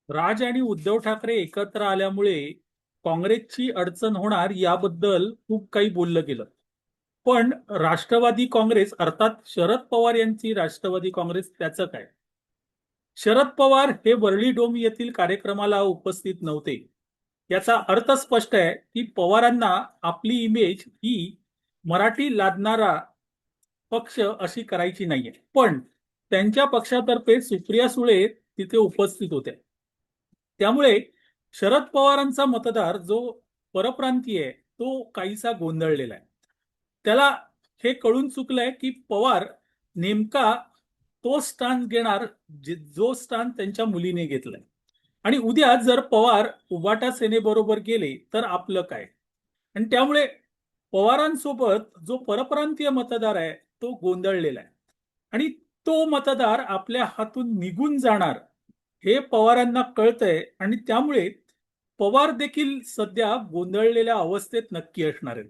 राज आणि उद्धव ठाकरे एकत्र आल्यामुळे काँग्रेसची अडचण होणार याबद्दल खूप काही बोललं गेलं. पण राष्ट्रवादी काँग्रेस अर्थात शरद पवार यांची राष्ट्रवादी काँग्रेस त्याचं काय? शरद पवार हे वरळी डोम येथील कार्यक्रमाला उपस्थित नव्हते. याचा अर्थ स्पष्ट आहे की पवारांना आपली इमेज ही मराठी लादणारा पक्ष अशी करायची नाहीये. पण त्यांच्या पक्षातर्फे सुप्रिया सुळे तिथे उपस्थित होत्या. त्यामुळे शरद पवारांचा मतदार जो परप्रांतीय आहे तो काहीसा गोंधळलेला आहे. त्याला हे कळून चुकलंय की पवार नेमका तो स्टॅन्ड घेणार जो स्टॅन्ड त्यांच्या मुलीने घेतलाय. आणि उद्या जर पवार उबाटा सेनेबरोबर गेले तर आपलं काय? आणि त्यामुळे पवारांसोबत जो परप्रांतीय मतदार आहे तो गोंधळलेला आहे. आणि तो मतदार आपल्या हातून निघून जाणार हे पवारांना कळतंय आणि त्यामुळे पवार देखील सध्या गोंधळलेल्या अवस्थेत नक्की असणार आहेत.